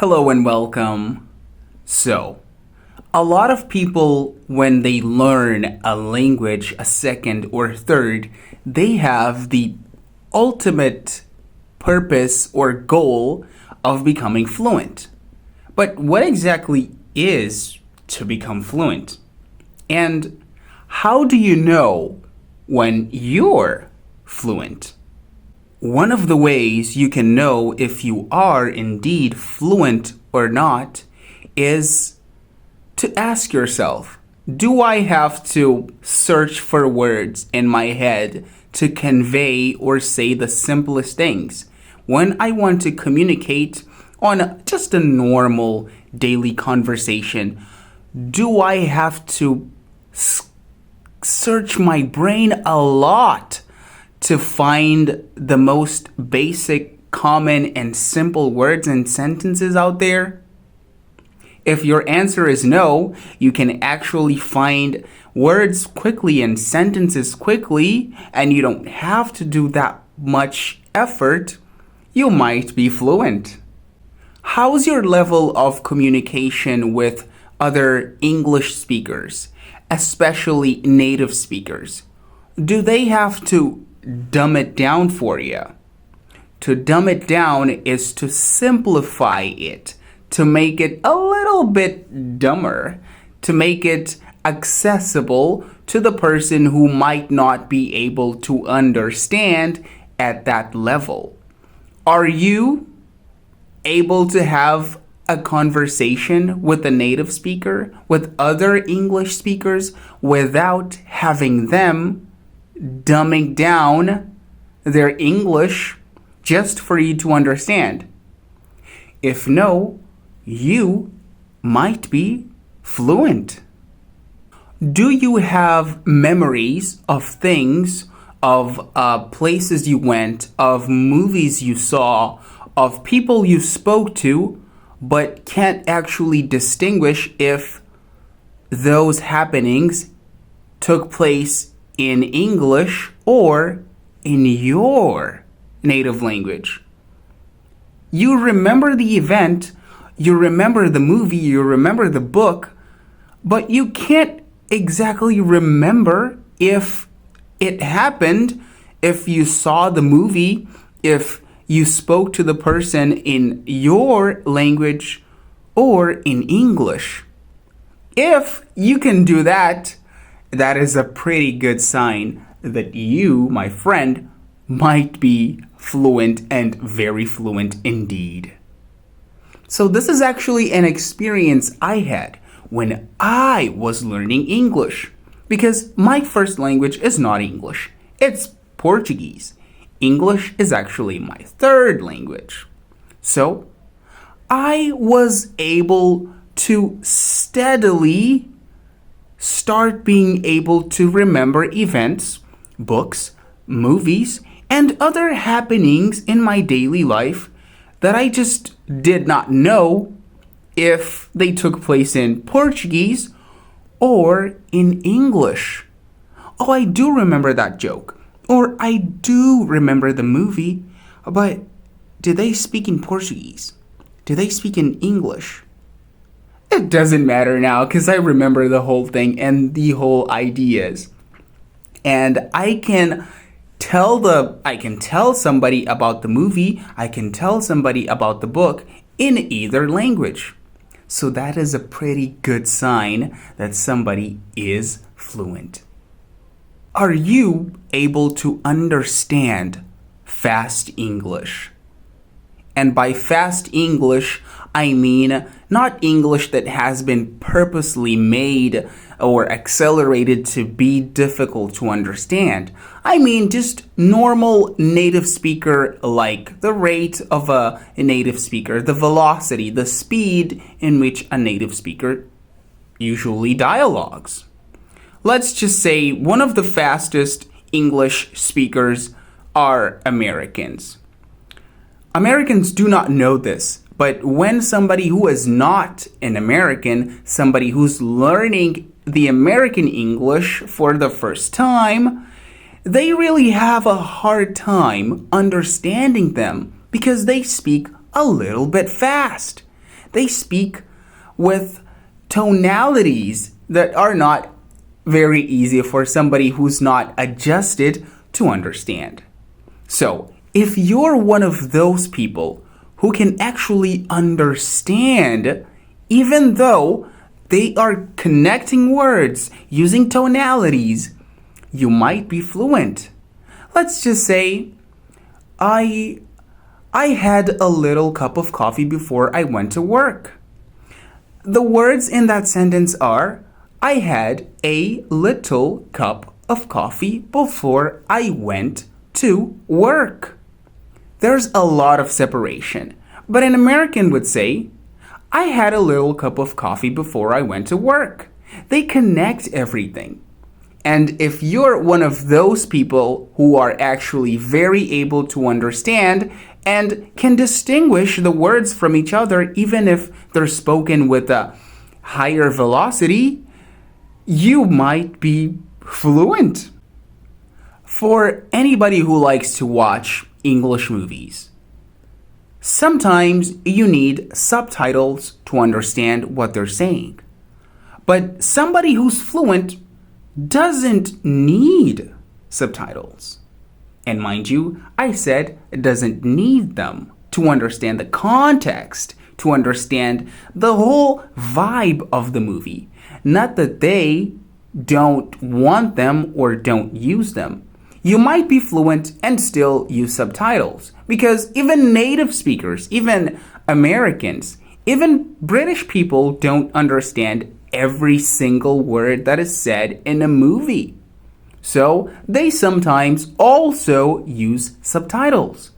Hello and welcome. So, a lot of people, when they learn a language, a second or third, they have the ultimate purpose or goal of becoming fluent. But what exactly is to become fluent? And how do you know when you're fluent? One of the ways you can know if you are indeed fluent or not is to ask yourself, do I have to search for words in my head to convey or say the simplest things? When I want to communicate on just a normal daily conversation, do I have to search my brain a lot to find the most basic, common, and simple words and sentences out there? If your answer is no, you can actually find words quickly and sentences quickly, and you don't have to do that much effort. You might be fluent. How's your level of communication with other English speakers, especially native speakers? Do they have to dumb it down for you? To dumb it down is to simplify it, to make it a little bit dumber, to make it accessible to the person who might not be able to understand at that level. Are you able to have a conversation with a native speaker, with other English speakers, without having them dumbing down their English just for you to understand? If no, you might be fluent. Do you have memories of things, of places you went, of movies you saw, of people you spoke to, but can't actually distinguish if those happenings took place in English or in your native language? You remember the event, you remember the movie, you remember the book, but you can't exactly remember if it happened, if you saw the movie, if you spoke to the person in your language or in English. If you can do that, that is a pretty good sign that you, my friend, might be fluent and very fluent indeed. So this is actually an experience I had when I was learning English, because my first language is not English, it's Portuguese. English is actually my third language. So I was able to steadily start being able to remember events, books, movies, and other happenings in my daily life that I just did not know if they took place in Portuguese or in English. Oh, I do remember that joke. Or I do remember the movie, but do they speak in Portuguese? Do they speak in English? It doesn't matter now because I remember the whole thing and the whole ideas. And I can tell somebody about the movie, I can tell somebody about the book in either language. So that is a pretty good sign that somebody is fluent. Are you able to understand fast English? And by fast English, I mean not English that has been purposely made or accelerated to be difficult to understand. I mean just normal native speaker, like the rate of a native speaker, the velocity, the speed in which a native speaker usually dialogues. Let's just say one of the fastest English speakers are Americans. Americans do not know this, but when somebody who is not an American, somebody who's learning the American English for the first time, they really have a hard time understanding them because they speak a little bit fast. They speak with tonalities that are not very easy for somebody who's not adjusted to understand. So, if you're one of those people who can actually understand, even though they are connecting words using tonalities, you might be fluent. Let's just say, I had a little cup of coffee before I went to work. The words in that sentence are, I had a little cup of coffee before I went to work. There's a lot of separation, but an American would say, I had a little cup of coffee before I went to work. They connect everything. And if you're one of those people who are actually very able to understand and can distinguish the words from each other, even if they're spoken with a higher velocity, you might be fluent. For anybody who likes to watch English movies, sometimes you need subtitles to understand what they're saying. But somebody who's fluent doesn't need subtitles. And mind you, I said it doesn't need them to understand the context, to understand the whole vibe of the movie. Not that they don't want them or don't use them. You might be fluent and still use subtitles because even native speakers, even Americans, even British people don't understand every single word that is said in a movie. So they sometimes also use subtitles.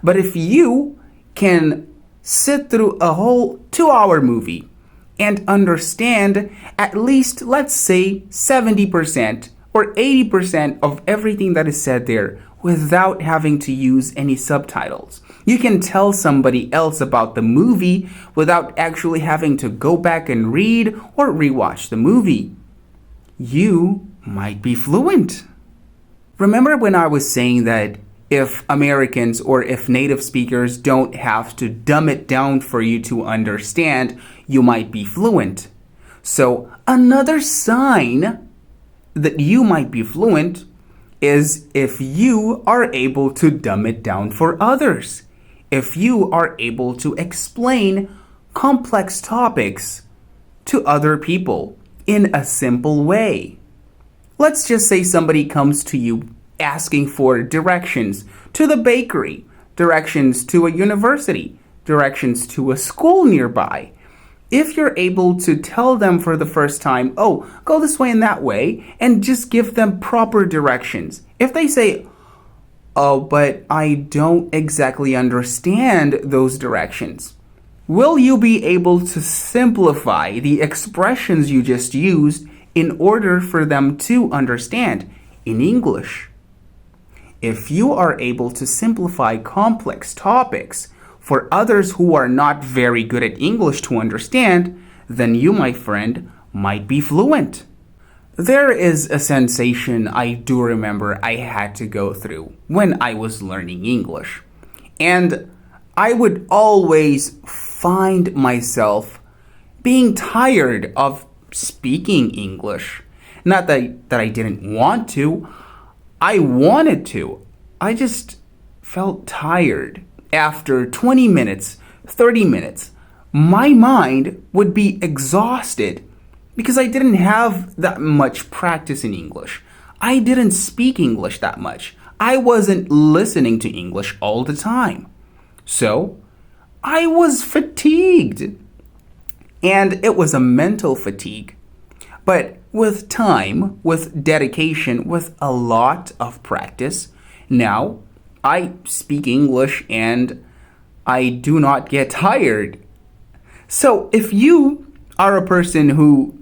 But if you can sit through a whole 2-hour movie and understand at least, let's say, 70% or 80% of everything that is said there without having to use any subtitles, you can tell somebody else about the movie without actually having to go back and read or rewatch the movie. You might be fluent. Remember when I was saying that if Americans or if native speakers don't have to dumb it down for you to understand, you might be fluent. So another sign that you might be fluent is if you are able to dumb it down for others. If you are able to explain complex topics to other people in a simple way. Let's just say somebody comes to you asking for directions to the bakery, directions to a university, directions to a school nearby. If you're able to tell them for the first time, oh, go this way and that way, and just give them proper directions. If they say, oh, but I don't exactly understand those directions, will you be able to simplify the expressions you just used in order for them to understand in English? If you are able to simplify complex topics for others who are not very good at English to understand, then you, my friend, might be fluent. There is a sensation I do remember I had to go through when I was learning English. And I would always find myself being tired of speaking English. Not that I didn't want to. I wanted to. I just felt tired. After 20 minutes, 30 minutes, my mind would be exhausted because I didn't have that much practice in English. I didn't speak English that much. I wasn't listening to English all the time. So, I was fatigued. And it was a mental fatigue. But with time, with dedication, with a lot of practice, now I speak English and I do not get tired. So if you are a person who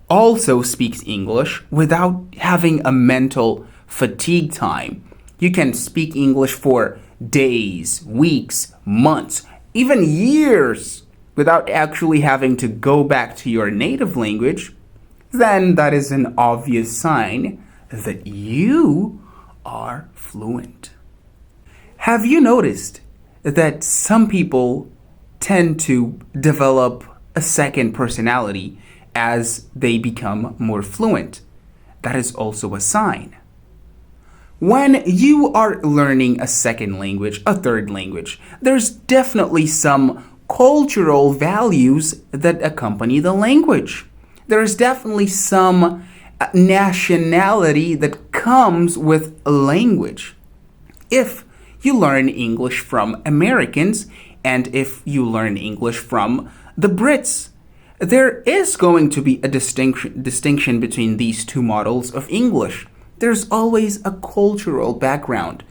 also speaks English without having a mental fatigue time, you can speak English for days, weeks, months, even years without actually having to go back to your native language, then that is an obvious sign that you are fluent. Have you noticed that some people tend to develop a second personality as they become more fluent. That is also a sign. When you are learning a second language, a third language, there's definitely some cultural values that accompany the language. There's definitely some nationality that comes with a language. If you learn English from Americans and if you learn English from the Brits, there is going to be a distinction between these two models of English. There's always a cultural background,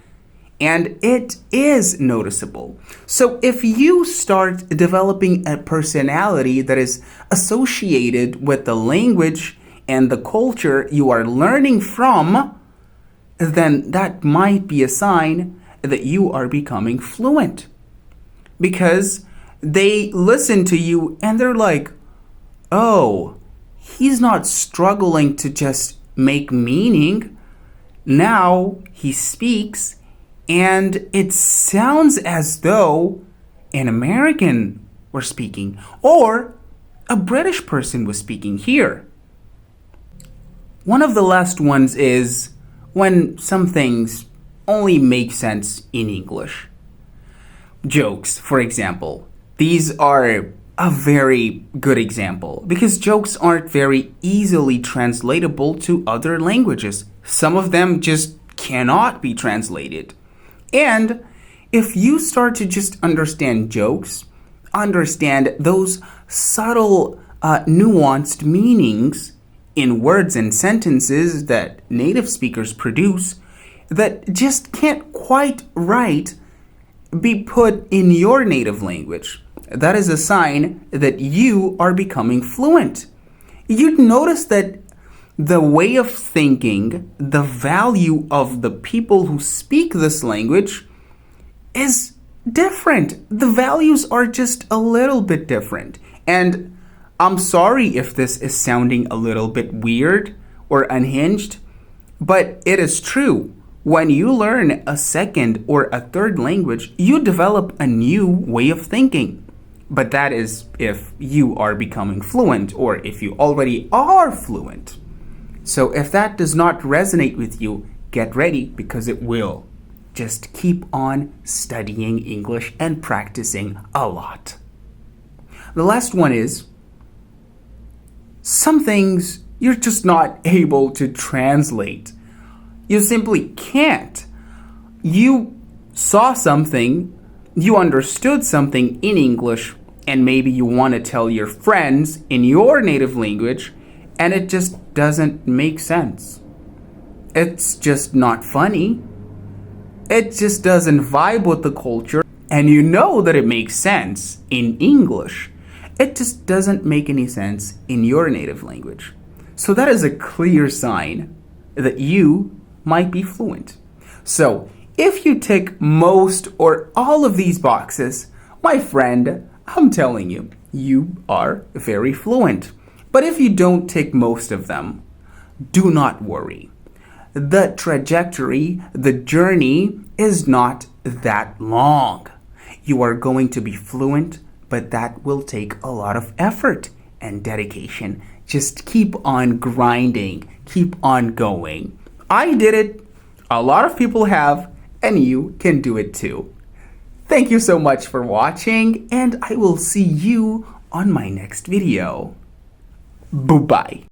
and it is noticeable. So if you start developing a personality that is associated with the language and the culture you are learning from, then that might be a sign that you are becoming fluent. Because they listen to you and they're like, oh, he's not struggling to just make meaning. Now he speaks and it sounds as though an American were speaking or a British person was speaking here. One of the last ones is when some things only make sense in English. Jokes, for example. These are a very good example because jokes aren't very easily translatable to other languages. Some of them just cannot be translated. And if you start to just understand jokes, understand those subtle, nuanced meanings in words and sentences that native speakers produce that just can't quite be put in your native language, that is a sign that you are becoming fluent. You'd notice that the way of thinking, the value of the people who speak this language is different. The values are just a little bit different. And I'm sorry if this is sounding a little bit weird or unhinged, but it is true. When you learn a second or a third language, you develop a new way of thinking. But that is if you are becoming fluent or if you already are fluent. So if that does not resonate with you, get ready because it will. Just keep on studying English and practicing a lot. The last one is some things you're just not able to translate. You simply can't. You saw something, you understood something in English, and maybe you want to tell your friends in your native language, and it just doesn't make sense. It's just not funny. It just doesn't vibe with the culture, and you know that it makes sense in English. It just doesn't make any sense in your native language. So that is a clear sign that you might be fluent. So if you tick most or all of these boxes, my friend, I'm telling you, you are very fluent. But if you don't tick most of them, do not worry. The trajectory, the journey is not that long. You are going to be fluent, but that will take a lot of effort and dedication. Just keep on grinding, keep on going. I did it. A lot of people have, and you can do it too. Thank you so much for watching, and I will see you on my next video. Bye-bye.